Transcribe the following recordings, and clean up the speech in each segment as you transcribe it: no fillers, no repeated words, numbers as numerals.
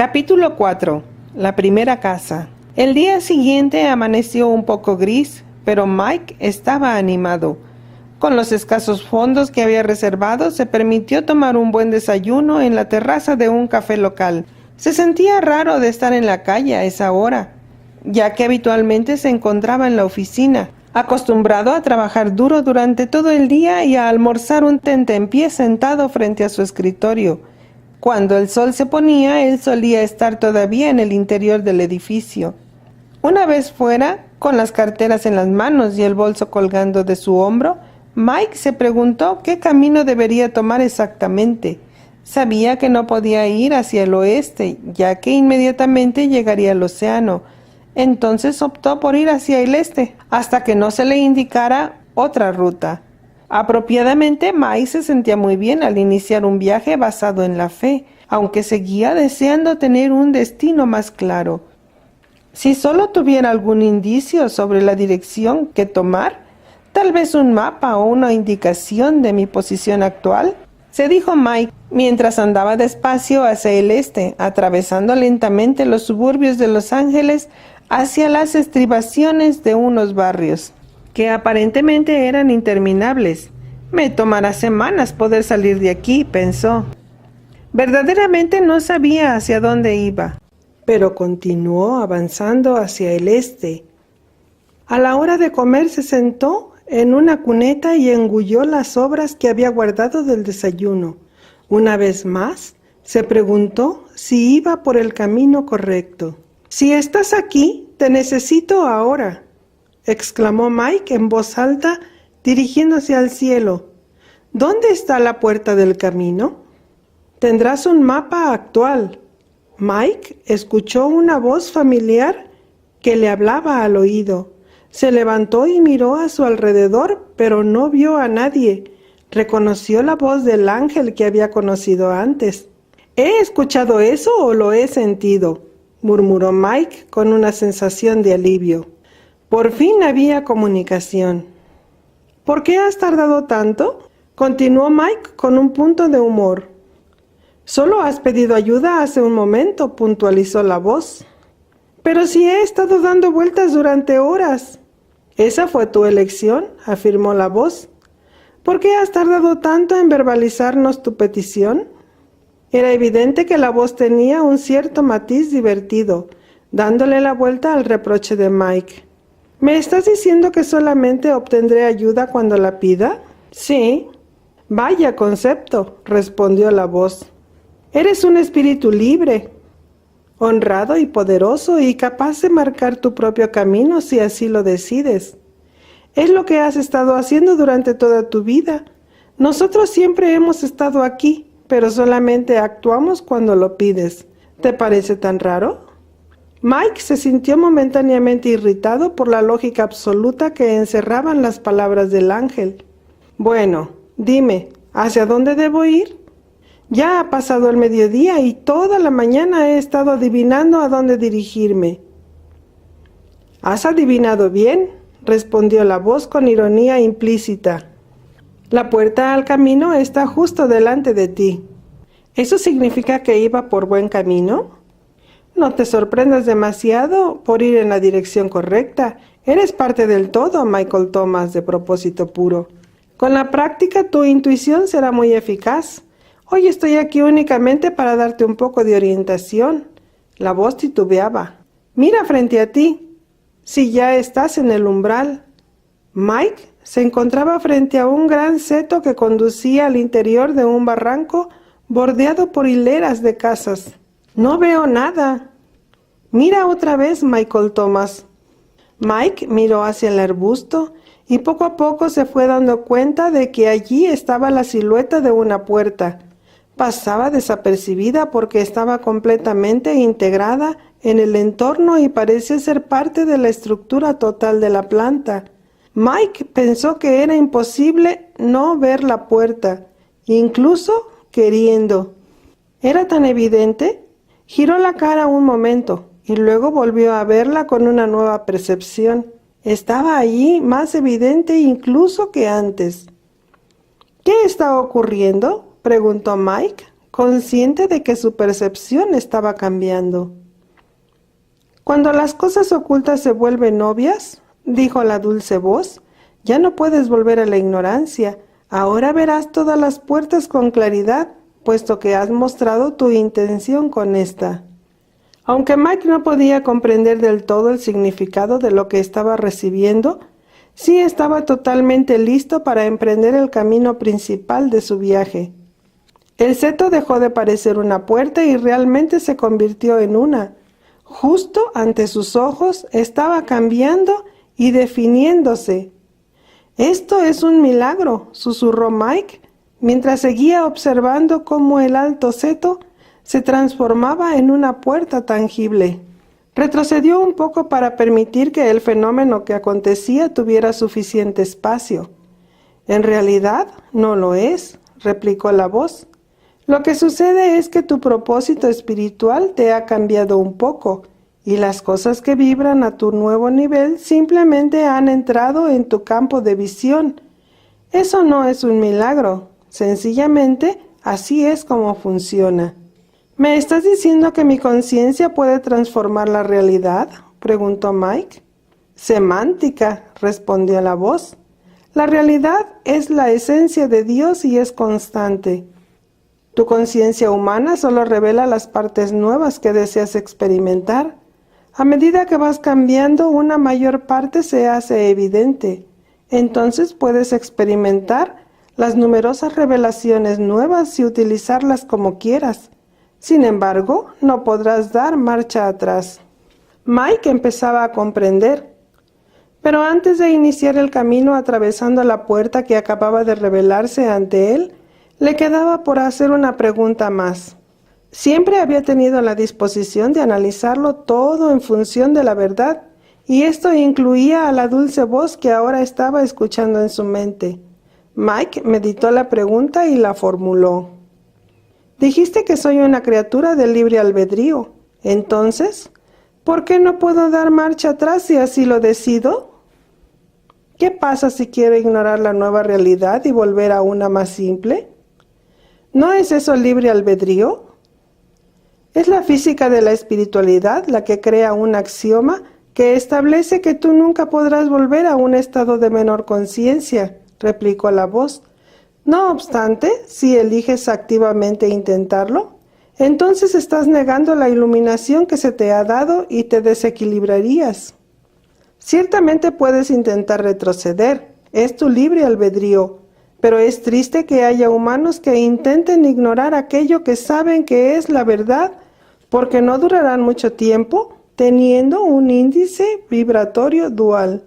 Capítulo 4. La primera casa. El día siguiente amaneció un poco gris, pero Mike estaba animado. Con los escasos fondos que había reservado, se permitió tomar un buen desayuno en la terraza de un café local. Se sentía raro de estar en la calle a esa hora, ya que habitualmente se encontraba en la oficina, acostumbrado a trabajar duro durante todo el día y a almorzar un tentempié sentado frente a su escritorio. Cuando el sol se ponía, él solía estar todavía en el interior del edificio. Una vez fuera, con las carteras en las manos y el bolso colgando de su hombro, Mike se preguntó qué camino debería tomar exactamente. Sabía que no podía ir hacia el oeste, ya que inmediatamente llegaría al océano. Entonces optó por ir hacia el este, hasta que no se le indicara otra ruta. Apropiadamente, Mike se sentía muy bien al iniciar un viaje basado en la fe, aunque seguía deseando tener un destino más claro. Si solo tuviera algún indicio sobre la dirección que tomar, tal vez un mapa o una indicación de mi posición actual, se dijo Mike mientras andaba despacio hacia el este, atravesando lentamente los suburbios de Los Ángeles hacia las estribaciones de unos barrios que aparentemente eran interminables. Me tomará semanas poder salir de aquí, pensó. Verdaderamente no sabía hacia dónde iba, pero continuó avanzando hacia el este. A la hora de comer se sentó en una cuneta y engulló las sobras que había guardado del desayuno. Una vez más, se preguntó si iba por el camino correcto. «Si estás aquí, te necesito ahora», exclamó Mike en voz alta, dirigiéndose al cielo. «¿Dónde está la puerta del camino?» «Tendrás un mapa actual». Mike escuchó una voz familiar que le hablaba al oído. Se levantó y miró a su alrededor, pero no vio a nadie. Reconoció la voz del ángel que había conocido antes. «¿He escuchado eso o lo he sentido?», murmuró Mike con una sensación de alivio. Por fin había comunicación. «¿Por qué has tardado tanto?», continuó Mike con un punto de humor. «Solo has pedido ayuda hace un momento», puntualizó la voz. «Pero si he estado dando vueltas durante horas». «Esa fue tu elección», afirmó la voz. «¿Por qué has tardado tanto en verbalizarnos tu petición?». Era evidente que la voz tenía un cierto matiz divertido, dándole la vuelta al reproche de Mike. «¿Me estás diciendo que solamente obtendré ayuda cuando la pida?» «Sí». «Vaya concepto», respondió la voz. «Eres un espíritu libre, honrado y poderoso y capaz de marcar tu propio camino si así lo decides. Es lo que has estado haciendo durante toda tu vida. Nosotros siempre hemos estado aquí, pero solamente actuamos cuando lo pides. ¿Te parece tan raro?». Mike se sintió momentáneamente irritado por la lógica absoluta que encerraban las palabras del ángel. «Bueno, dime, ¿hacia dónde debo ir? Ya ha pasado el mediodía y toda la mañana he estado adivinando a dónde dirigirme». «¿Has adivinado bien?», respondió la voz con ironía implícita. «La puerta al camino está justo delante de ti». «¿Eso significa que iba por buen camino?». «No te sorprendas demasiado por ir en la dirección correcta. Eres parte del todo, Michael Thomas, de propósito puro. Con la práctica tu intuición será muy eficaz. Hoy estoy aquí únicamente para darte un poco de orientación». La voz titubeaba. «Mira frente a ti, si ya estás en el umbral». Mike se encontraba frente a un gran seto que conducía al interior de un barranco bordeado por hileras de casas. «No veo nada». «Mira otra vez, Michael Thomas». Mike miró hacia el arbusto y poco a poco se fue dando cuenta de que allí estaba la silueta de una puerta. Pasaba desapercibida porque estaba completamente integrada en el entorno y parecía ser parte de la estructura total de la planta. Mike pensó que era imposible no ver la puerta, incluso queriendo. Era tan evidente. Giró la cara un momento y luego volvió a verla con una nueva percepción. Estaba allí más evidente incluso que antes. «¿Qué está ocurriendo?», preguntó Mike, consciente de que su percepción estaba cambiando. «Cuando las cosas ocultas se vuelven obvias», dijo la dulce voz, «ya no puedes volver a la ignorancia. Ahora verás todas las puertas con claridad, puesto que has mostrado tu intención con esta». Aunque Mike no podía comprender del todo el significado de lo que estaba recibiendo, sí estaba totalmente listo para emprender el camino principal de su viaje. El seto dejó de parecer una puerta y realmente se convirtió en una. Justo ante sus ojos estaba cambiando y definiéndose. «Esto es un milagro», susurró Mike, mientras seguía observando cómo el alto seto se transformaba en una puerta tangible. Retrocedió un poco para permitir que el fenómeno que acontecía tuviera suficiente espacio. «En realidad, no lo es», replicó la voz. «Lo que sucede es que tu propósito espiritual te ha cambiado un poco, y las cosas que vibran a tu nuevo nivel simplemente han entrado en tu campo de visión. Eso no es un milagro, sencillamente así es como funciona». «¿Me estás diciendo que mi conciencia puede transformar la realidad?», preguntó Mike. «Semántica», respondió la voz. «La realidad es la esencia de Dios y es constante. Tu conciencia humana solo revela las partes nuevas que deseas experimentar. A medida que vas cambiando, una mayor parte se hace evidente. Entonces puedes experimentar las numerosas revelaciones nuevas y utilizarlas como quieras. Sin embargo, no podrás dar marcha atrás». Mike empezaba a comprender. Pero antes de iniciar el camino atravesando la puerta que acababa de revelarse ante él, le quedaba por hacer una pregunta más. Siempre había tenido la disposición de analizarlo todo en función de la verdad, y esto incluía a la dulce voz que ahora estaba escuchando en su mente. Mike meditó la pregunta y la formuló. «Dijiste que soy una criatura del libre albedrío. Entonces, ¿por qué no puedo dar marcha atrás si así lo decido? ¿Qué pasa si quiero ignorar la nueva realidad y volver a una más simple? ¿No es eso libre albedrío? Es la física de la espiritualidad la que crea un axioma que establece que tú nunca podrás volver a un estado de menor conciencia», replicó la voz. «No obstante, si eliges activamente intentarlo, entonces estás negando la iluminación que se te ha dado y te desequilibrarías. Ciertamente puedes intentar retroceder, es tu libre albedrío, pero es triste que haya humanos que intenten ignorar aquello que saben que es la verdad, porque no durarán mucho tiempo teniendo un índice vibratorio dual».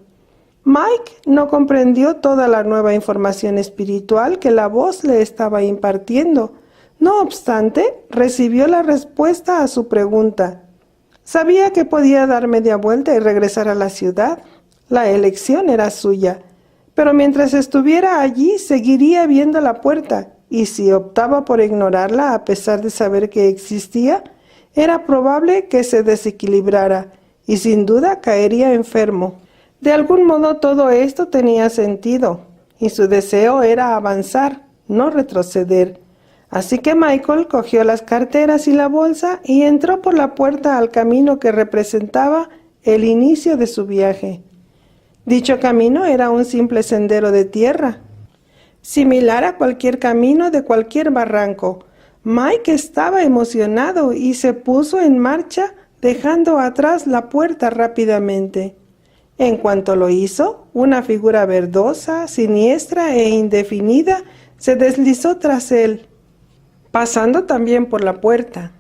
Mike no comprendió toda la nueva información espiritual que la voz le estaba impartiendo. No obstante, recibió la respuesta a su pregunta. Sabía que podía dar media vuelta y regresar a la ciudad. La elección era suya. Pero mientras estuviera allí, seguiría viendo la puerta, y si optaba por ignorarla a pesar de saber que existía, era probable que se desequilibrara, y sin duda caería enfermo. De algún modo todo esto tenía sentido, y su deseo era avanzar, no retroceder. Así que Michael cogió las carteras y la bolsa y entró por la puerta al camino que representaba el inicio de su viaje. Dicho camino era un simple sendero de tierra, similar a cualquier camino de cualquier barranco. Mike estaba emocionado y se puso en marcha, dejando atrás la puerta rápidamente. En cuanto lo hizo, una figura verdosa, siniestra e indefinida se deslizó tras él, pasando también por la puerta.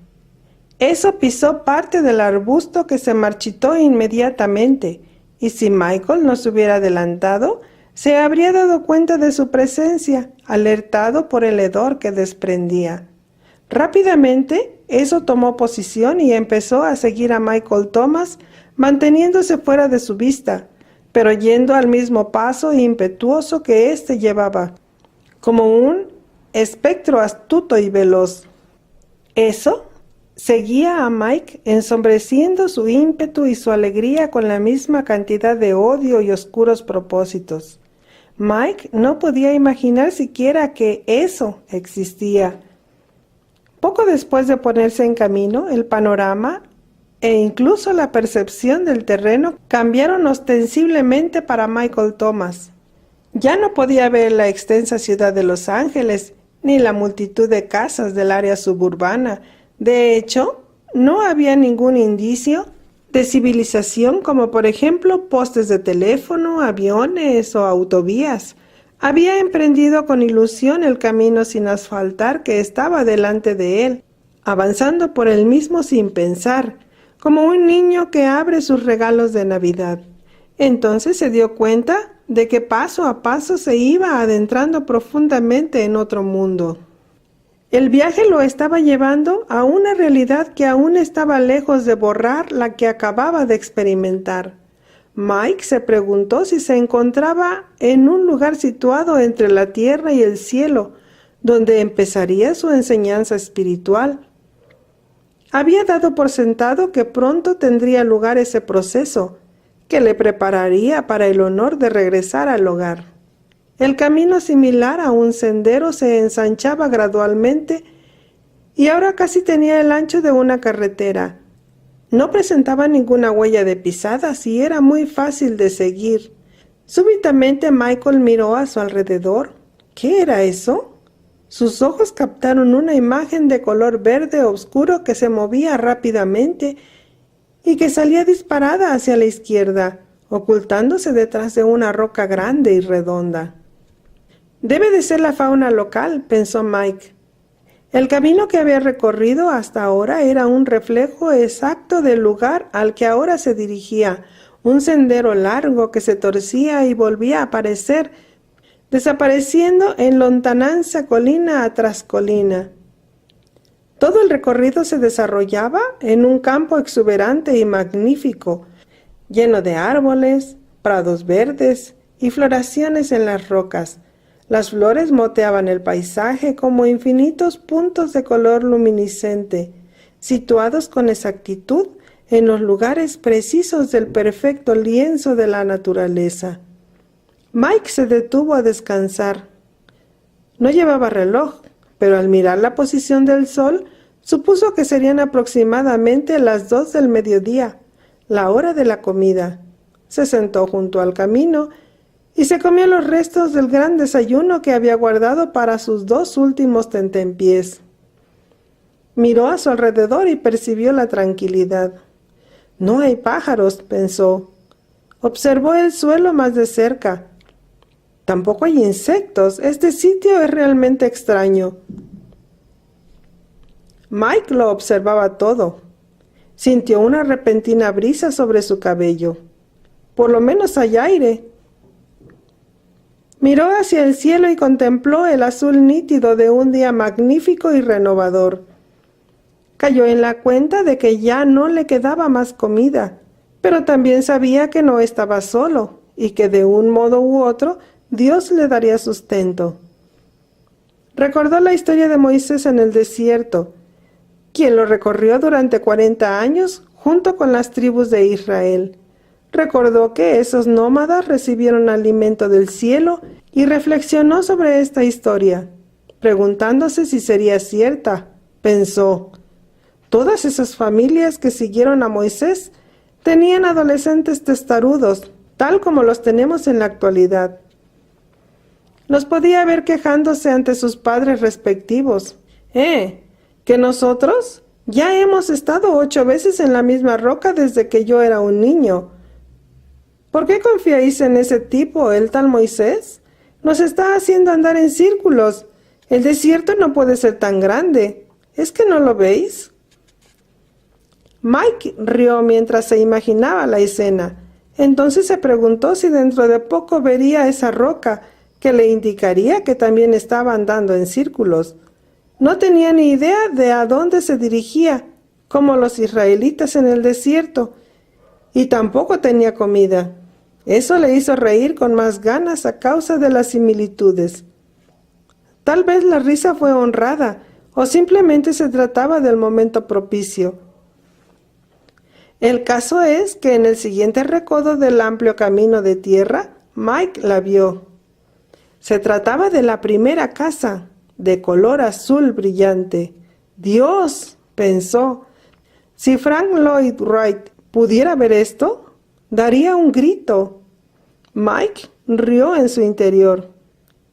Eso pisó parte del arbusto que se marchitó inmediatamente, y si Michael no se hubiera adelantado, se habría dado cuenta de su presencia, alertado por el hedor que desprendía. Rápidamente, eso tomó posición y empezó a seguir a Michael Thomas, manteniéndose fuera de su vista, pero yendo al mismo paso impetuoso que éste llevaba, como un espectro astuto y veloz. Eso seguía a Mike, ensombreciendo su ímpetu y su alegría con la misma cantidad de odio y oscuros propósitos. Mike no podía imaginar siquiera que eso existía. Poco después de ponerse en camino, el panorama e incluso la percepción del terreno cambiaron ostensiblemente para Michael Thomas. Ya no podía ver la extensa ciudad de Los Ángeles, ni la multitud de casas del área suburbana. De hecho, no había ningún indicio de civilización, como por ejemplo postes de teléfono, aviones o autovías. Había emprendido con ilusión el camino sin asfaltar que estaba delante de él, avanzando por él mismo sin pensar, como un niño que abre sus regalos de Navidad. Entonces se dio cuenta de que paso a paso se iba adentrando profundamente en otro mundo. El viaje lo estaba llevando a una realidad que aún estaba lejos de borrar la que acababa de experimentar. Mike se preguntó si se encontraba en un lugar situado entre la tierra y el cielo, donde empezaría su enseñanza espiritual. Había dado por sentado que pronto tendría lugar ese proceso, que le prepararía para el honor de regresar al hogar. El camino, similar a un sendero, se ensanchaba gradualmente y ahora casi tenía el ancho de una carretera. No presentaba ninguna huella de pisadas y era muy fácil de seguir. Súbitamente Michael miró a su alrededor. ¿Qué era eso? Sus ojos captaron una imagen de color verde oscuro que se movía rápidamente y que salía disparada hacia la izquierda, ocultándose detrás de una roca grande y redonda. Debe de ser la fauna local, pensó Mike. El camino que había recorrido hasta ahora era un reflejo exacto del lugar al que ahora se dirigía, un sendero largo que se torcía y volvía a aparecer, desapareciendo en lontananza colina tras colina. Todo el recorrido se desarrollaba en un campo exuberante y magnífico, lleno de árboles, prados verdes y floraciones en las rocas. Las flores moteaban el paisaje como infinitos puntos de color luminiscente, situados con exactitud en los lugares precisos del perfecto lienzo de la naturaleza. Mike se detuvo a descansar. No llevaba reloj, pero al mirar la posición del sol, supuso que serían aproximadamente las 2 del mediodía, la hora de la comida. Se sentó junto al camino y se comió los restos del gran desayuno que había guardado para sus 2 últimos tentempiés. Miró a su alrededor y percibió la tranquilidad. No hay pájaros, pensó. Observó el suelo más de cerca. Tampoco hay insectos. Este sitio es realmente extraño. Mike lo observaba todo. Sintió una repentina brisa sobre su cabello. Por lo menos hay aire. Miró hacia el cielo y contempló el azul nítido de un día magnífico y renovador. Cayó en la cuenta de que ya no le quedaba más comida, pero también sabía que no estaba solo y que de un modo u otro Dios le daría sustento. Recordó la historia de Moisés en el desierto, quien lo recorrió durante 40 años junto con las tribus de Israel. Recordó que esos nómadas recibieron alimento del cielo y reflexionó sobre esta historia, preguntándose si sería cierta. Pensó, todas esas familias que siguieron a Moisés tenían adolescentes testarudos, tal como los tenemos en la actualidad. Los podía ver quejándose ante sus padres respectivos. ¿Que nosotros? Ya hemos estado 8 veces en la misma roca desde que yo era un niño. ¿Por qué confiáis en ese tipo, el tal Moisés? Nos está haciendo andar en círculos. El desierto no puede ser tan grande. ¿Es que no lo veis? Mike rió mientras se imaginaba la escena. Entonces se preguntó si dentro de poco vería esa roca que le indicaría que también estaba andando en círculos. No tenía ni idea de a dónde se dirigía, como los israelitas en el desierto, y tampoco tenía comida. Eso le hizo reír con más ganas a causa de las similitudes. Tal vez la risa fue honrada, o simplemente se trataba del momento propicio. El caso es que en el siguiente recodo del amplio camino de tierra, Mike la vio. Se trataba de la primera casa, de color azul brillante. Dios, pensó, si Frank Lloyd Wright pudiera ver esto, daría un grito. Mike rió en su interior.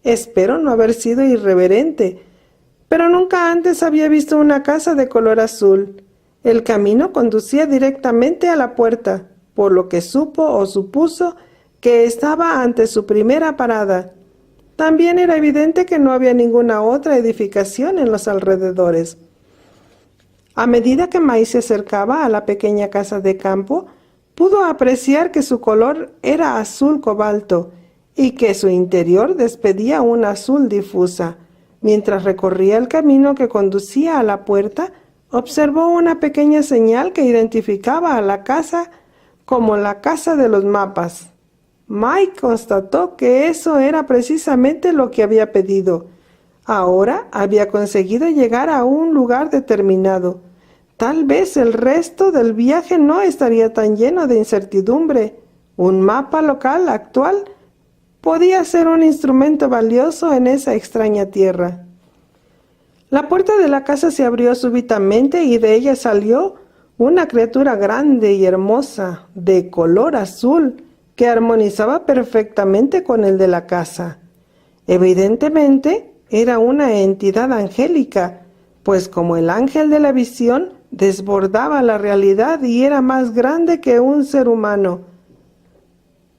Espero no haber sido irreverente, pero nunca antes había visto una casa de color azul. El camino conducía directamente a la puerta, por lo que supo o supuso que estaba ante su primera parada. También era evidente que no había ninguna otra edificación en los alrededores. A medida que Mike se acercaba a la pequeña casa de campo, pudo apreciar que su color era azul cobalto y que su interior despedía un azul difusa. Mientras recorría el camino que conducía a la puerta, observó una pequeña señal que identificaba a la casa como la casa de los mapas. Mike constató que eso era precisamente lo que había pedido. Ahora había conseguido llegar a un lugar determinado. Tal vez el resto del viaje no estaría tan lleno de incertidumbre. Un mapa local actual podía ser un instrumento valioso en esa extraña tierra. La puerta de la casa se abrió súbitamente y de ella salió una criatura grande y hermosa, de color azul, que armonizaba perfectamente con el de la casa. Evidentemente, era una entidad angélica, pues como el ángel de la visión, desbordaba la realidad y era más grande que un ser humano.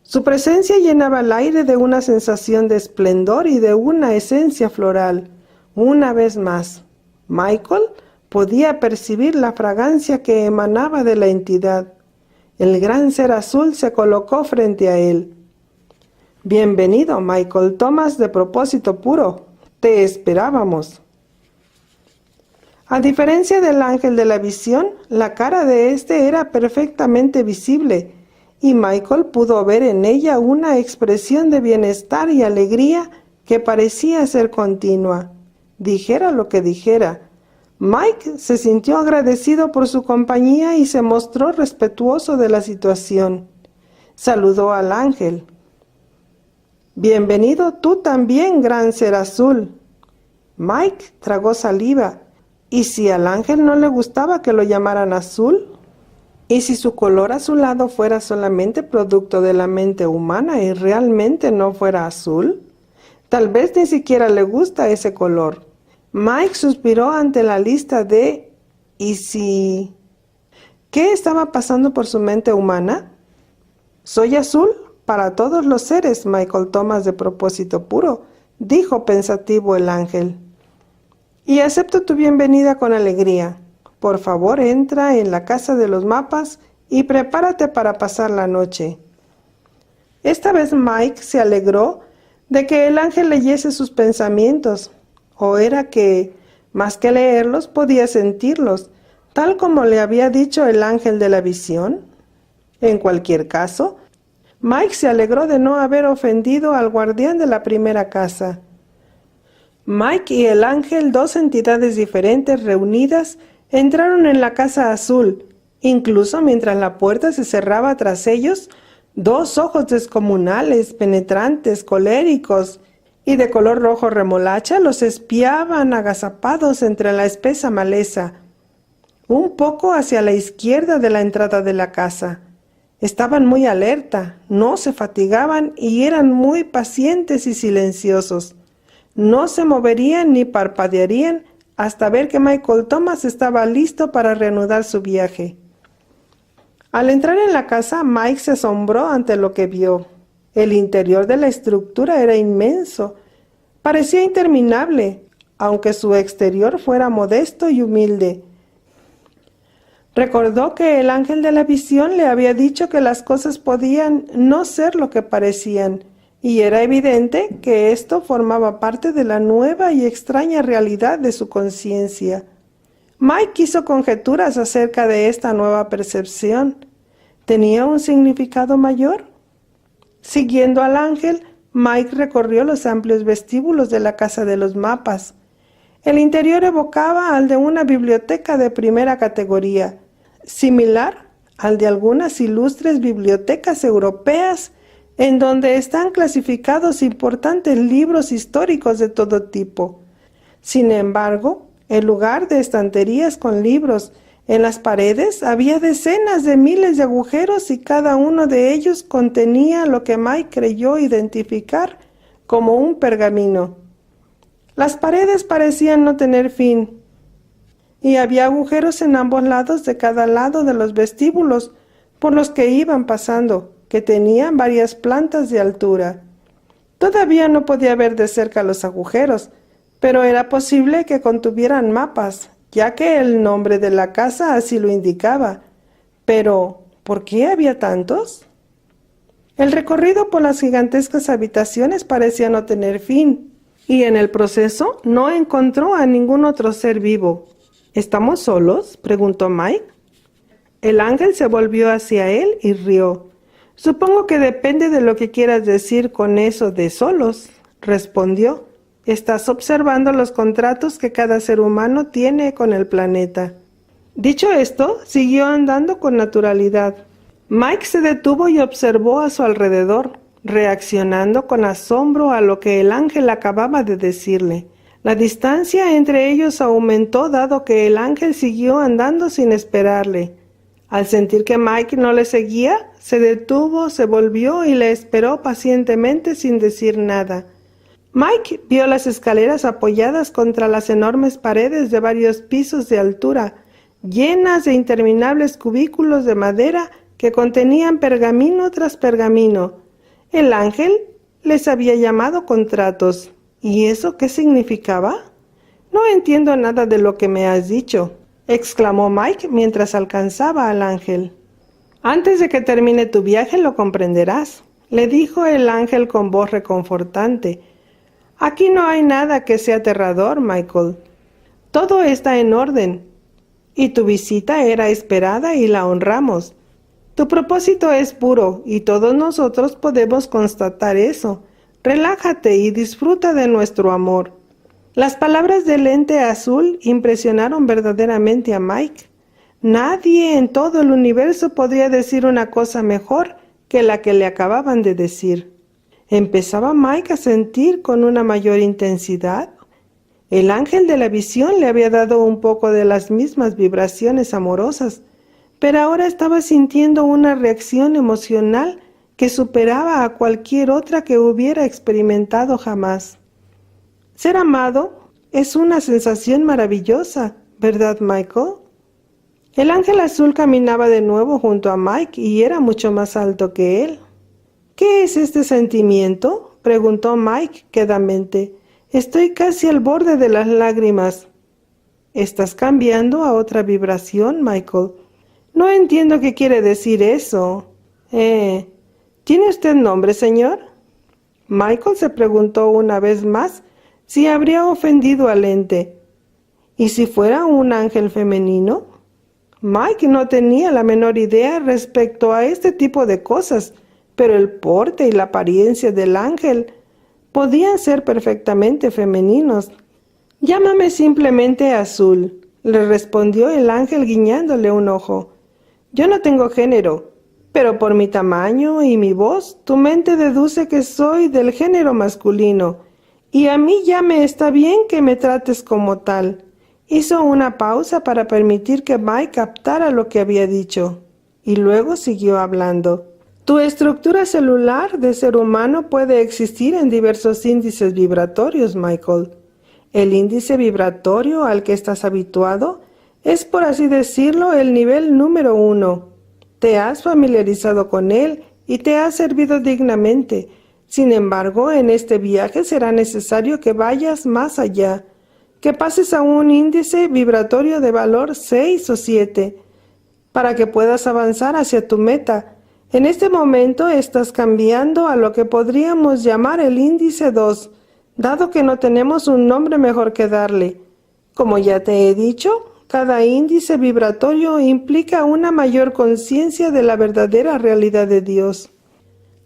Su presencia llenaba el aire de una sensación de esplendor y de una esencia floral. Una vez más, Michael podía percibir la fragancia que emanaba de la entidad. El gran ser azul se colocó frente a él. «Bienvenido, Michael Thomas de Propósito Puro. Te esperábamos». A diferencia del ángel de la visión, la cara de éste era perfectamente visible, y Michael pudo ver en ella una expresión de bienestar y alegría que parecía ser continua. Dijera lo que dijera, Mike se sintió agradecido por su compañía y se mostró respetuoso de la situación. Saludó al ángel. «Bienvenido tú también, gran ser azul». Mike tragó saliva. ¿Y si al ángel no le gustaba que lo llamaran azul? ¿Y si su color azulado fuera solamente producto de la mente humana y realmente no fuera azul? Tal vez ni siquiera le gusta ese color. Mike suspiró ante la lista de ¿y si? ¿Qué estaba pasando por su mente humana? «Soy azul para todos los seres, Michael Thomas de Propósito Puro», dijo pensativo el ángel. «Y acepto tu bienvenida con alegría. Por favor, entra en la casa de los mapas y prepárate para pasar la noche». Esta vez Mike se alegró de que el ángel leyese sus pensamientos, o era que, más que leerlos, podía sentirlos, tal como le había dicho el ángel de la visión. En cualquier caso, Mike se alegró de no haber ofendido al guardián de la primera casa. Mike y el ángel, dos entidades diferentes reunidas, entraron en la casa azul. Incluso mientras la puerta se cerraba tras ellos, dos ojos descomunales, penetrantes, coléricos y de color rojo remolacha los espiaban agazapados entre la espesa maleza, un poco hacia la izquierda de la entrada de la casa. Estaban muy alerta, no se fatigaban y eran muy pacientes y silenciosos. No se moverían ni parpadearían hasta ver que Michael Thomas estaba listo para reanudar su viaje. Al entrar en la casa, Mike se asombró ante lo que vio. El interior de la estructura era inmenso. Parecía interminable, aunque su exterior fuera modesto y humilde. Recordó que el ángel de la visión le había dicho que las cosas podían no ser lo que parecían, y era evidente que esto formaba parte de la nueva y extraña realidad de su conciencia. Mike hizo conjeturas acerca de esta nueva percepción. ¿Tenía un significado mayor? Siguiendo al ángel, Mike recorrió los amplios vestíbulos de la casa de los mapas. El interior evocaba al de una biblioteca de primera categoría, similar al de algunas ilustres bibliotecas europeas en donde están clasificados importantes libros históricos de todo tipo. Sin embargo, en lugar de estanterías con libros. En las paredes había decenas de miles de agujeros y cada uno de ellos contenía lo que Mike creyó identificar como un pergamino. Las paredes parecían no tener fin, y había agujeros en ambos lados de cada lado de los vestíbulos por los que iban pasando, que tenían varias plantas de altura. Todavía no podía ver de cerca los agujeros, pero era posible que contuvieran mapas, ya que el nombre de la casa así lo indicaba. Pero, ¿por qué había tantos? El recorrido por las gigantescas habitaciones parecía no tener fin, y en el proceso no encontró a ningún otro ser vivo. ¿Estamos solos?, preguntó Mike. El ángel se volvió hacia él y rió. «Supongo que depende de lo que quieras decir con eso de solos», respondió. «Estás observando los contratos que cada ser humano tiene con el planeta». Dicho esto, siguió andando con naturalidad. Mike se detuvo y observó a su alrededor, reaccionando con asombro a lo que el ángel acababa de decirle. La distancia entre ellos aumentó dado que el ángel siguió andando sin esperarle. Al sentir que Mike no le seguía, se detuvo, se volvió y le esperó pacientemente sin decir nada. Mike vio las escaleras apoyadas contra las enormes paredes de varios pisos de altura, llenas de interminables cubículos de madera que contenían pergamino tras pergamino. El ángel les había llamado contratos. ¿Y eso qué significaba? «No entiendo nada de lo que me has dicho», exclamó Mike mientras alcanzaba al ángel. «Antes de que termine tu viaje lo comprenderás», le dijo el ángel con voz reconfortante. «Aquí no hay nada que sea aterrador, Michael. Todo está en orden, y tu visita era esperada y la honramos. Tu propósito es puro, y todos nosotros podemos constatar eso. Relájate y disfruta de nuestro amor». Las palabras del ente azul impresionaron verdaderamente a Mike. Nadie en todo el universo podría decir una cosa mejor que la que le acababan de decir. Empezaba Mike a sentir con una mayor intensidad. El ángel de la visión le había dado un poco de las mismas vibraciones amorosas, pero ahora estaba sintiendo una reacción emocional que superaba a cualquier otra que hubiera experimentado jamás. Ser amado es una sensación maravillosa, ¿verdad, Michael? El ángel azul caminaba de nuevo junto a Mike y era mucho más alto que él. «¿Qué es este sentimiento?», preguntó Mike quedamente. «Estoy casi al borde de las lágrimas». «Estás cambiando a otra vibración, Michael». «No entiendo qué quiere decir eso». «¿Tiene usted nombre, señor?». Michael se preguntó una vez más si habría ofendido al ente. ¿Y si fuera un ángel femenino? Mike no tenía la menor idea respecto a este tipo de cosas, pero el porte y la apariencia del ángel podían ser perfectamente femeninos. «Llámame simplemente Azul», le respondió el ángel guiñándole un ojo. «Yo no tengo género, pero por mi tamaño y mi voz, tu mente deduce que soy del género masculino, y a mí ya me está bien que me trates como tal». Hizo una pausa para permitir que Mike captara lo que había dicho, y luego siguió hablando. «Tu estructura celular de ser humano puede existir en diversos índices vibratorios, Michael. El índice vibratorio al que estás habituado es, por así decirlo, el nivel número 1. Te has familiarizado con él y te ha servido dignamente. Sin embargo, en este viaje será necesario que vayas más allá, que pases a un índice vibratorio de valor 6 o 7, para que puedas avanzar hacia tu meta. En este momento estás cambiando a lo que podríamos llamar el índice 2, dado que no tenemos un nombre mejor que darle. Como ya te he dicho, cada índice vibratorio implica una mayor conciencia de la verdadera realidad de Dios.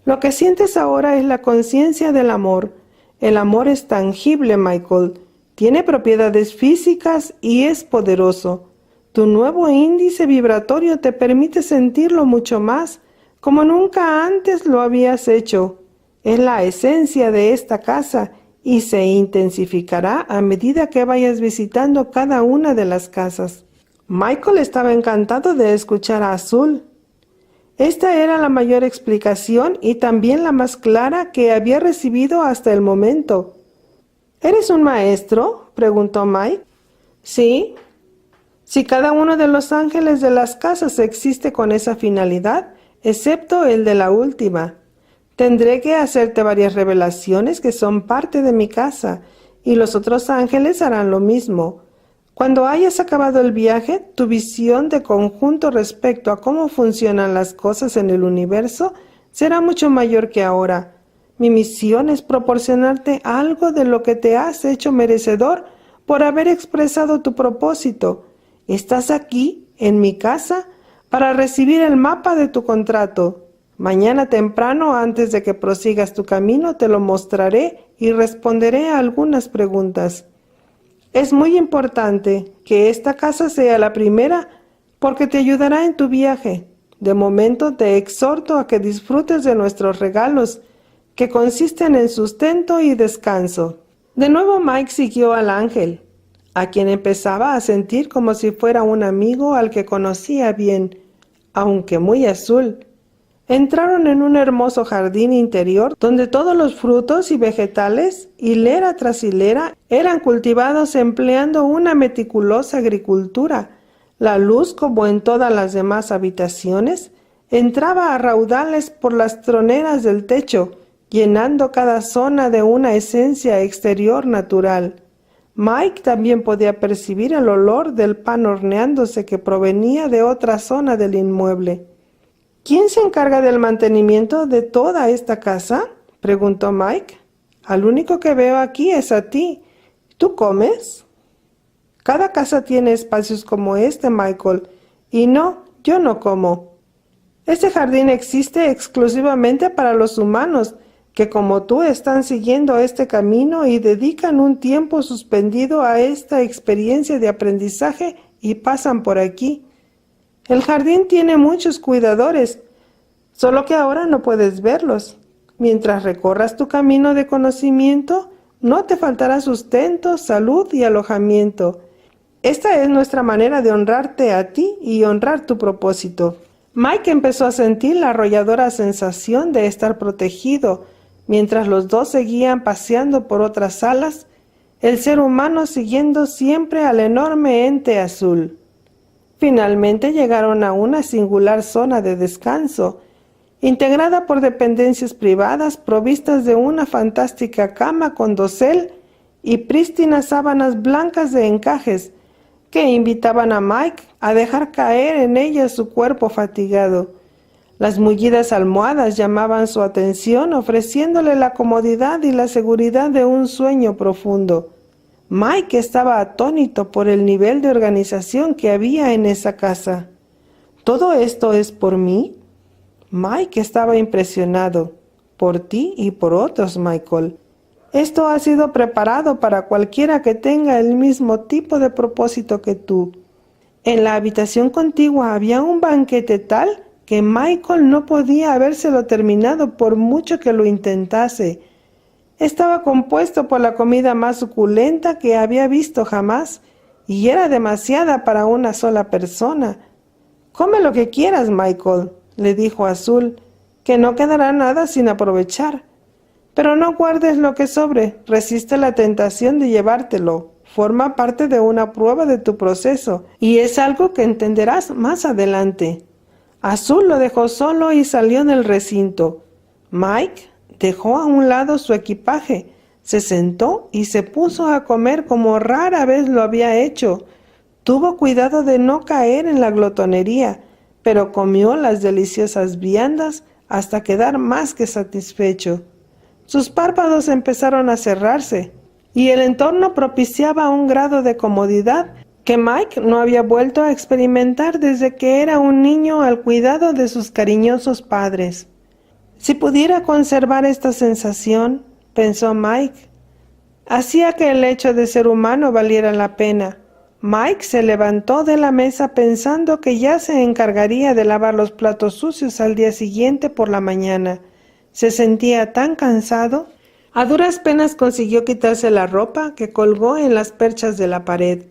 Lo que sientes ahora es la conciencia del amor. El amor es tangible, Michael. Tiene propiedades físicas y es poderoso. Tu nuevo índice vibratorio te permite sentirlo mucho más, como nunca antes lo habías hecho. Es la esencia de esta casa y se intensificará a medida que vayas visitando cada una de las casas. Michael estaba encantado de escuchar a Azul. Esta era la mayor explicación y también la más clara que había recibido hasta el momento. ¿Eres un maestro?, preguntó Mike. Sí. Si cada uno de los ángeles de las casas existe con esa finalidad, excepto el de la última, tendré que hacerte varias revelaciones que son parte de mi casa, y los otros ángeles harán lo mismo. Cuando hayas acabado el viaje, tu visión de conjunto respecto a cómo funcionan las cosas en el universo será mucho mayor que ahora. Mi misión es proporcionarte algo de lo que te has hecho merecedor por haber expresado tu propósito. Estás aquí, en mi casa, para recibir el mapa de tu contrato. Mañana temprano, antes de que prosigas tu camino, te lo mostraré y responderé a algunas preguntas. Es muy importante que esta casa sea la primera porque te ayudará en tu viaje. De momento te exhorto a que disfrutes de nuestros regalos, que consisten en sustento y descanso. De nuevo Mike siguió al ángel, a quien empezaba a sentir como si fuera un amigo al que conocía bien, aunque muy azul. Entraron en un hermoso jardín interior donde todos los frutos y vegetales, hilera tras hilera, eran cultivados empleando una meticulosa agricultura. La luz, como en todas las demás habitaciones, entraba a raudales por las troneras del techo, llenando cada zona de una esencia exterior natural. Mike también podía percibir el olor del pan horneándose que provenía de otra zona del inmueble. ¿Quién se encarga del mantenimiento de toda esta casa?, preguntó Mike. Al único que veo aquí es a ti. ¿Tú comes? Cada casa tiene espacios como este, Michael. Y no, yo no como. Este jardín existe exclusivamente para los humanos, que como tú están siguiendo este camino y dedican un tiempo suspendido a esta experiencia de aprendizaje y pasan por aquí. El jardín tiene muchos cuidadores, solo que ahora no puedes verlos. Mientras recorras tu camino de conocimiento, no te faltará sustento, salud y alojamiento. Esta es nuestra manera de honrarte a ti y honrar tu propósito. Mike empezó a sentir la arrolladora sensación de estar protegido. Mientras los dos seguían paseando por otras salas, el ser humano siguiendo siempre al enorme ente azul. Finalmente llegaron a una singular zona de descanso, integrada por dependencias privadas provistas de una fantástica cama con dosel y prístinas sábanas blancas de encajes que invitaban a Mike a dejar caer en ellas su cuerpo fatigado. Las mullidas almohadas llamaban su atención, ofreciéndole la comodidad y la seguridad de un sueño profundo. Mike estaba atónito por el nivel de organización que había en esa casa. ¿Todo esto es por mí? Mike estaba impresionado. Por ti y por otros, Michael. Esto ha sido preparado para cualquiera que tenga el mismo tipo de propósito que tú. En la habitación contigua había un banquete tal que Michael no podía habérselo terminado por mucho que lo intentase. Estaba compuesto por la comida más suculenta que había visto jamás, y era demasiada para una sola persona. «Come lo que quieras, Michael», le dijo Azul, «que no quedará nada sin aprovechar. Pero no guardes lo que sobre, resiste la tentación de llevártelo. Forma parte de una prueba de tu proceso, y es algo que entenderás más adelante». Azul lo dejó solo y salió del recinto. Mike dejó a un lado su equipaje, se sentó y se puso a comer como rara vez lo había hecho. Tuvo cuidado de no caer en la glotonería, pero comió las deliciosas viandas hasta quedar más que satisfecho. Sus párpados empezaron a cerrarse, y el entorno propiciaba un grado de comodidad que Mike no había vuelto a experimentar desde que era un niño al cuidado de sus cariñosos padres. Si pudiera conservar esta sensación, pensó Mike, hacía que el hecho de ser humano valiera la pena. Mike se levantó de la mesa pensando que ya se encargaría de lavar los platos sucios al día siguiente por la mañana. Se sentía tan cansado. A duras penas consiguió quitarse la ropa que colgó en las perchas de la pared.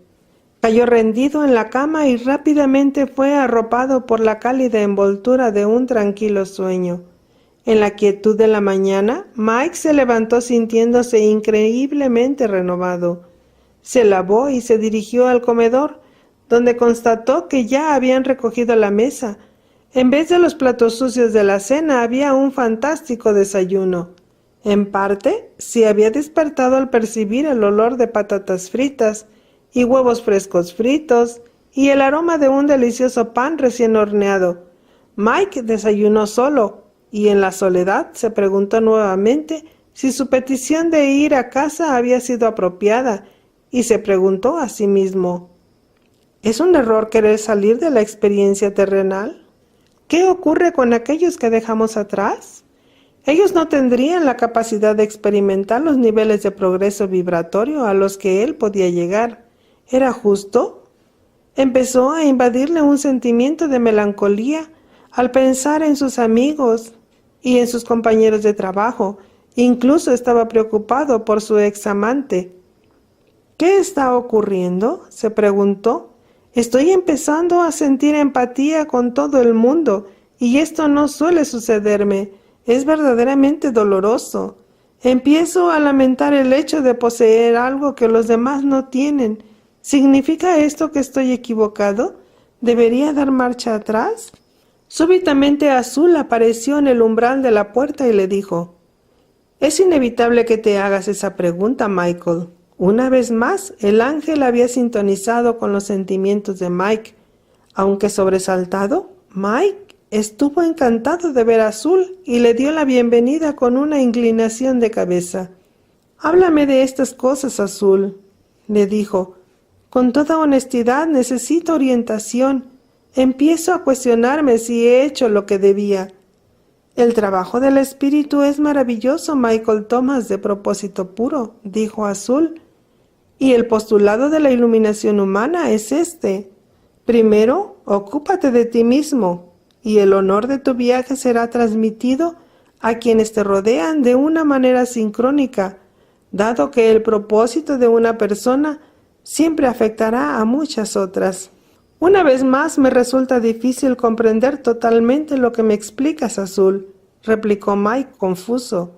Cayó rendido en la cama y rápidamente fue arropado por la cálida envoltura de un tranquilo sueño. En la quietud de la mañana, Mike se levantó sintiéndose increíblemente renovado. Se lavó y se dirigió al comedor, donde constató que ya habían recogido la mesa. En vez de los platos sucios de la cena, había un fantástico desayuno. En parte, se había despertado al percibir el olor de patatas fritas y huevos frescos fritos y el aroma de un delicioso pan recién horneado. Mike desayunó solo y en la soledad se preguntó nuevamente si su petición de ir a casa había sido apropiada y se preguntó a sí mismo: ¿es un error querer salir de la experiencia terrenal? ¿Qué ocurre con aquellos que dejamos atrás? Ellos no tendrían la capacidad de experimentar los niveles de progreso vibratorio a los que él podía llegar. ¿Era justo? Empezó a invadirle un sentimiento de melancolía al pensar en sus amigos y en sus compañeros de trabajo. Incluso estaba preocupado por su examante. ¿Qué está ocurriendo?, se preguntó. Estoy empezando a sentir empatía con todo el mundo y esto no suele sucederme. Es verdaderamente doloroso. Empiezo a lamentar el hecho de poseer algo que los demás no tienen. ¿Significa esto que estoy equivocado? ¿Debería dar marcha atrás? Súbitamente Azul apareció en el umbral de la puerta y le dijo: «Es inevitable que te hagas esa pregunta, Michael». Una vez más, el ángel había sintonizado con los sentimientos de Mike. Aunque sobresaltado, Mike estuvo encantado de ver a Azul y le dio la bienvenida con una inclinación de cabeza. «Háblame de estas cosas, Azul», le dijo. «Con toda honestidad necesito orientación. Empiezo a cuestionarme si he hecho lo que debía». «El trabajo del espíritu es maravilloso, Michael Thomas, de propósito puro», dijo Azul. «Y el postulado de la iluminación humana es este. Primero, ocúpate de ti mismo, y el honor de tu viaje será transmitido a quienes te rodean de una manera sincrónica, dado que el propósito de una persona siempre afectará a muchas otras». «Una vez más me resulta difícil comprender totalmente lo que me explicas, Azul», replicó Mike confuso.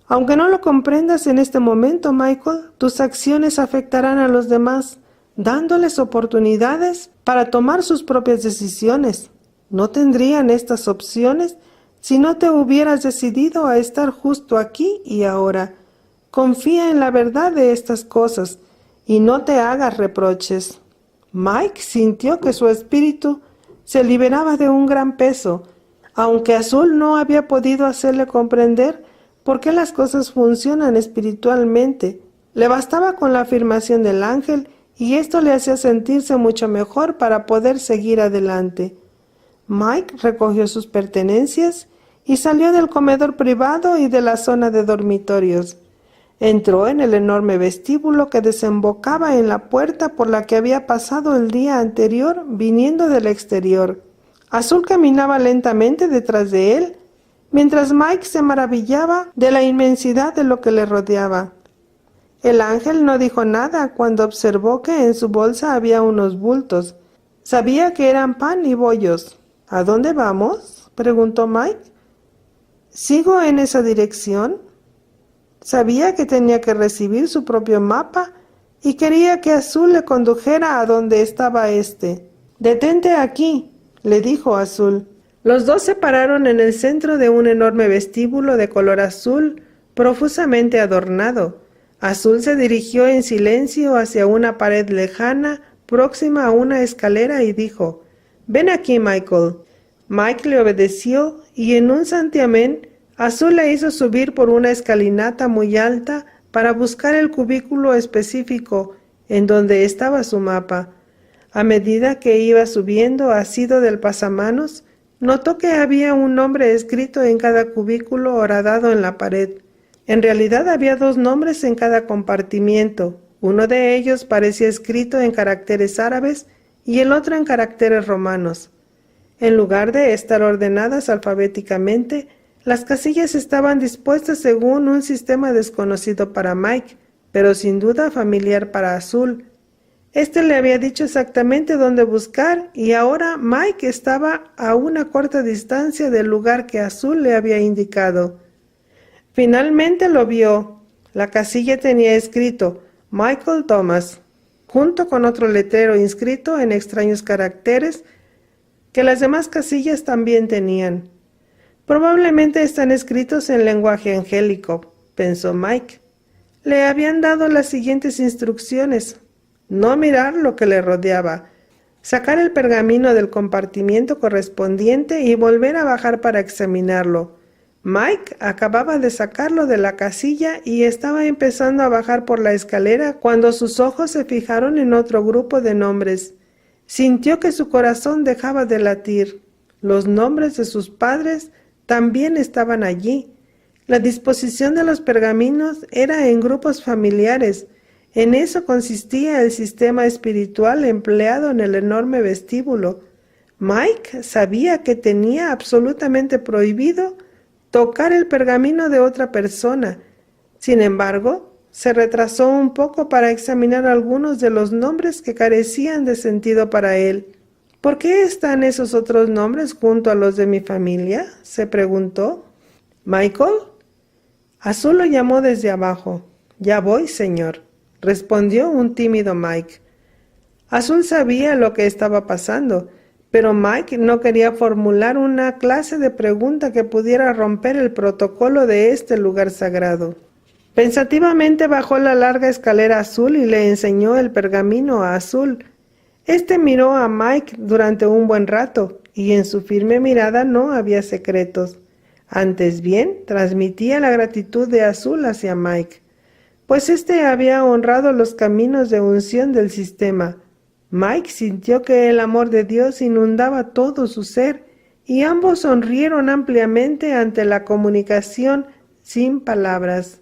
«Aunque no lo comprendas en este momento, Michael, tus acciones afectarán a los demás, dándoles oportunidades para tomar sus propias decisiones. No tendrían estas opciones si no te hubieras decidido a estar justo aquí y ahora. Confía en la verdad de estas cosas y no te hagas reproches». Mike sintió que su espíritu se liberaba de un gran peso, aunque Azul no había podido hacerle comprender por qué las cosas funcionan espiritualmente. Le bastaba con la afirmación del ángel y esto le hacía sentirse mucho mejor para poder seguir adelante. Mike recogió sus pertenencias y salió del comedor privado y de la zona de dormitorios. Entró en el enorme vestíbulo que desembocaba en la puerta por la que había pasado el día anterior viniendo del exterior. Azul caminaba lentamente detrás de él, mientras Mike se maravillaba de la inmensidad de lo que le rodeaba. El ángel no dijo nada cuando observó que en su bolsa había unos bultos. Sabía que eran pan y bollos. «¿A dónde vamos?», preguntó Mike. «¿Sigo en esa dirección?». Sabía que tenía que recibir su propio mapa y quería que Azul le condujera a donde estaba éste. «Detente aquí», le dijo Azul. Los dos se pararon en el centro de un enorme vestíbulo de color azul profusamente adornado. Azul se dirigió en silencio hacia una pared lejana próxima a una escalera y dijo: «Ven aquí, Michael». Mike le obedeció y en un santiamén Azul le hizo subir por una escalinata muy alta para buscar el cubículo específico en donde estaba su mapa. A medida que iba subiendo asido del pasamanos, notó que había un nombre escrito en cada cubículo horadado en la pared. En realidad había 2 nombres en cada compartimiento. Uno de ellos parecía escrito en caracteres árabes y el otro en caracteres romanos. En lugar de estar ordenadas alfabéticamente, Las casillas estaban dispuestas según un sistema desconocido para Mike, pero sin duda familiar para Azul. Este le había dicho exactamente dónde buscar y ahora Mike estaba a una corta distancia del lugar que Azul le había indicado. Finalmente lo vio. La casilla tenía escrito Michael Thomas, junto con otro letrero inscrito en extraños caracteres que las demás casillas también tenían. Probablemente están escritos en lenguaje angélico, pensó Mike. Le habían dado las siguientes instrucciones: no mirar lo que le rodeaba, sacar el pergamino del compartimiento correspondiente y volver a bajar para examinarlo. Mike acababa de sacarlo de la casilla y estaba empezando a bajar por la escalera cuando sus ojos se fijaron en otro grupo de nombres. Sintió que su corazón dejaba de latir. Los nombres de sus padres también estaban allí. La disposición de los pergaminos era en grupos familiares. En eso consistía el sistema espiritual empleado en el enorme vestíbulo. Mike sabía que tenía absolutamente prohibido tocar el pergamino de otra persona. Sin embargo, se retrasó un poco para examinar algunos de los nombres que carecían de sentido para él. ¿Por qué están esos otros nombres junto a los de mi familia?, se preguntó. ¿Michael? Azul lo llamó desde abajo. Ya voy, señor, respondió un tímido Mike. Azul sabía lo que estaba pasando, pero Mike no quería formular una clase de pregunta que pudiera romper el protocolo de este lugar sagrado. Pensativamente bajó la larga escalera azul y le enseñó el pergamino a Azul. Este miró a Mike durante un buen rato, y en su firme mirada no había secretos. Antes bien, transmitía la gratitud de Azul hacia Mike, pues éste había honrado los caminos de unción del sistema. Mike sintió que el amor de Dios inundaba todo su ser, y ambos sonrieron ampliamente ante la comunicación sin palabras.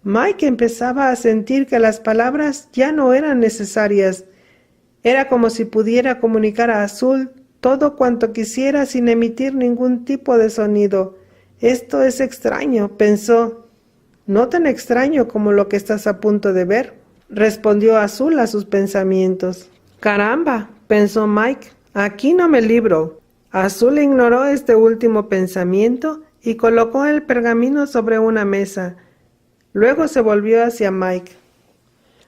Mike empezaba a sentir que las palabras ya no eran necesarias. Era como si pudiera comunicar a Azul todo cuanto quisiera sin emitir ningún tipo de sonido. Esto es extraño, pensó. No tan extraño como lo que estás a punto de ver, respondió Azul a sus pensamientos. Caramba, pensó Mike, aquí no me libro. Azul ignoró este último pensamiento y colocó el pergamino sobre una mesa. Luego se volvió hacia Mike.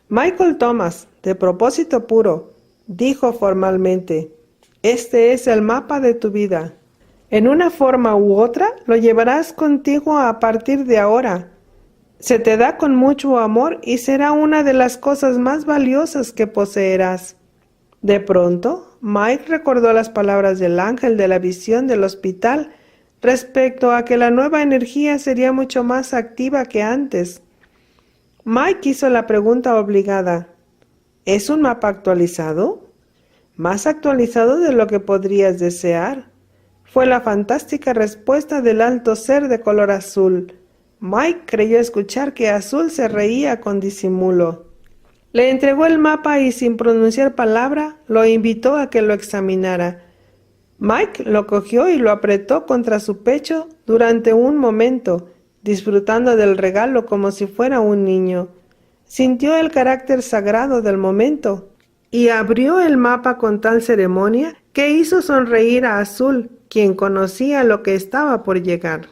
Michael Thomas, de propósito puro, dijo formalmente, este es el mapa de tu vida. En una forma u otra lo llevarás contigo a partir de ahora. Se te da con mucho amor y será una de las cosas más valiosas que poseerás. De pronto, Mike recordó las palabras del ángel de la visión del hospital respecto a que la nueva energía sería mucho más activa que antes. Mike hizo la pregunta obligada. ¿Es un mapa actualizado? Más actualizado de lo que podrías desear. Fue la fantástica respuesta del alto ser de color azul. Mike creyó escuchar que Azul se reía con disimulo. Le entregó el mapa y sin pronunciar palabra, lo invitó a que lo examinara. Mike lo cogió y lo apretó contra su pecho durante un momento, disfrutando del regalo como si fuera un niño. Sintió el carácter sagrado del momento y abrió el mapa con tal ceremonia que hizo sonreír a Azul, quien conocía lo que estaba por llegar.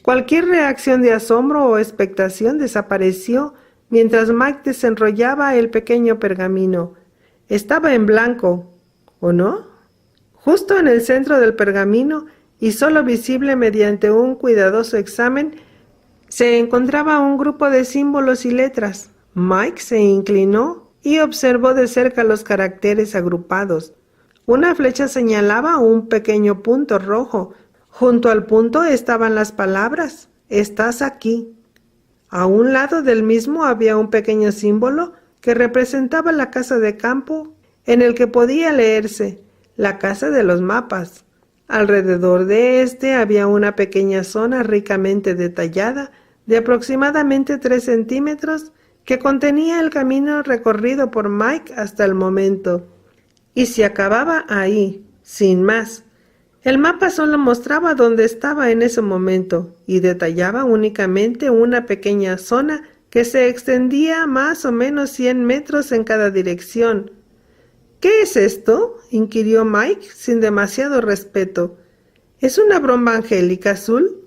Cualquier reacción de asombro o expectación desapareció mientras Mike desenrollaba el pequeño pergamino. Estaba en blanco, ¿o no? Justo en el centro del pergamino, y solo visible mediante un cuidadoso examen, se encontraba un grupo de símbolos y letras. Mike se inclinó y observó de cerca los caracteres agrupados. Una flecha señalaba un pequeño punto rojo. Junto al punto estaban las palabras, «Estás aquí». A un lado del mismo había un pequeño símbolo que representaba la casa de campo en el que podía leerse, la casa de los mapas. Alrededor de este había una pequeña zona ricamente detallada de aproximadamente 3 centímetros que contenía el camino recorrido por Mike hasta el momento. Y se acababa ahí, sin más. El mapa solo mostraba dónde estaba en ese momento y detallaba únicamente una pequeña zona que se extendía más o menos 100 metros en cada dirección. ¿Qué es esto?, inquirió Mike sin demasiado respeto. ¿Es una broma angélica, Azul?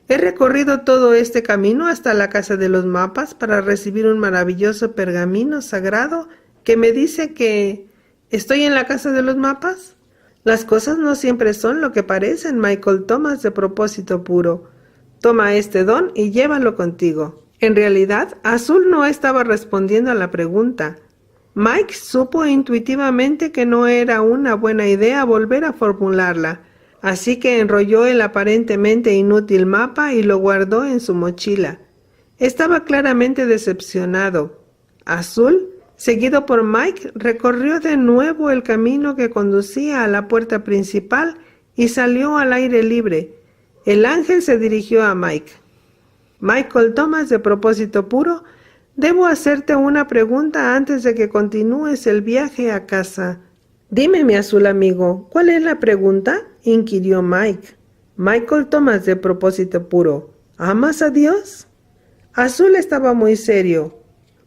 He recorrido todo este camino hasta la casa de los mapas para recibir un maravilloso pergamino sagrado que me dice que... ¿Estoy en la casa de los mapas? Las cosas no siempre son lo que parecen, Michael Thomas, de propósito puro. Toma este don y llévalo contigo. En realidad, Azul no estaba respondiendo a la pregunta. Mike supo intuitivamente que no era una buena idea volver a formularla, así que enrolló el aparentemente inútil mapa y lo guardó en su mochila. Estaba claramente decepcionado. Azul, seguido por Mike, recorrió de nuevo el camino que conducía a la puerta principal y salió al aire libre. El ángel se dirigió a Mike. Michael Thomas, de propósito puro, debo hacerte una pregunta antes de que continúes el viaje a casa. Dime, mi azul amigo, ¿cuál es la pregunta?, inquirió Mike. Michael Thomas, de propósito puro, ¿amas a Dios? Azul estaba muy serio.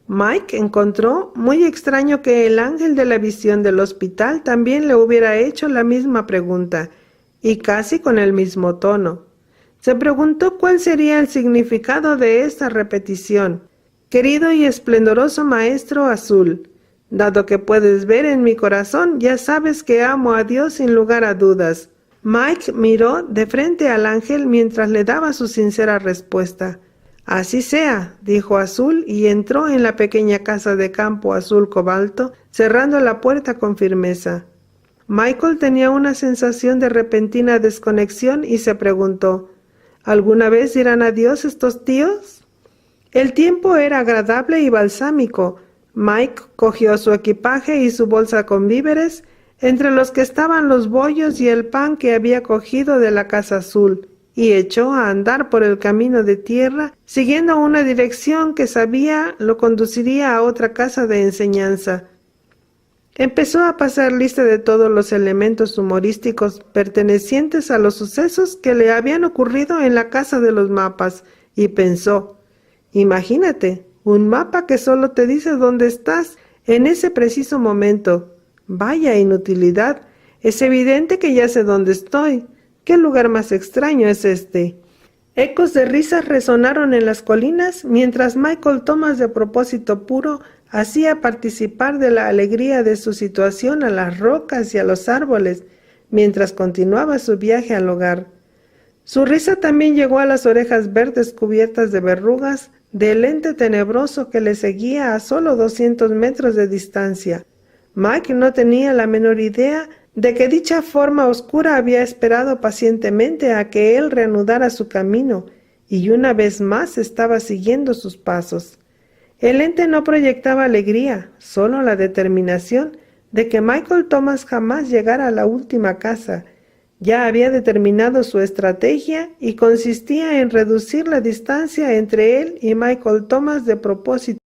Mike encontró muy extraño que el ángel de la visión del hospital también le hubiera hecho la misma pregunta, y casi con el mismo tono. Se preguntó cuál sería el significado de esta repetición. Querido y esplendoroso maestro Azul, dado que puedes ver en mi corazón, ya sabes que amo a Dios sin lugar a dudas. Mike miró de frente al ángel mientras le daba su sincera respuesta. Así sea, dijo Azul, y entró en la pequeña casa de campo azul cobalto, cerrando la puerta con firmeza. Michael tenía una sensación de repentina desconexión y se preguntó, ¿alguna vez dirán adiós estos tíos? El tiempo era agradable y balsámico. Mike cogió su equipaje y su bolsa con víveres, entre los que estaban los bollos y el pan que había cogido de la casa azul, y echó a andar por el camino de tierra, siguiendo una dirección que sabía lo conduciría a otra casa de enseñanza. Empezó a pasar lista de todos los elementos humorísticos pertenecientes a los sucesos que le habían ocurrido en la casa de los mapas, y pensó, imagínate, un mapa que solo te dice dónde estás en ese preciso momento. Vaya inutilidad, es evidente que ya sé dónde estoy. ¿Qué lugar más extraño es este? Ecos de risas resonaron en las colinas mientras Michael Thomas, de propósito puro, hacía participar de la alegría de su situación a las rocas y a los árboles, mientras continuaba su viaje al hogar. Su risa también llegó a las orejas verdes cubiertas de verrugas del ente tenebroso que le seguía a solo 200 metros de distancia. Mike no tenía la menor idea de que dicha forma oscura había esperado pacientemente a que él reanudara su camino, y una vez más estaba siguiendo sus pasos. El ente no proyectaba alegría, solo la determinación de que Michael Thomas jamás llegara a la última casa. Ya había determinado su estrategia y consistía en reducir la distancia entre él y Michael Thomas, de propósito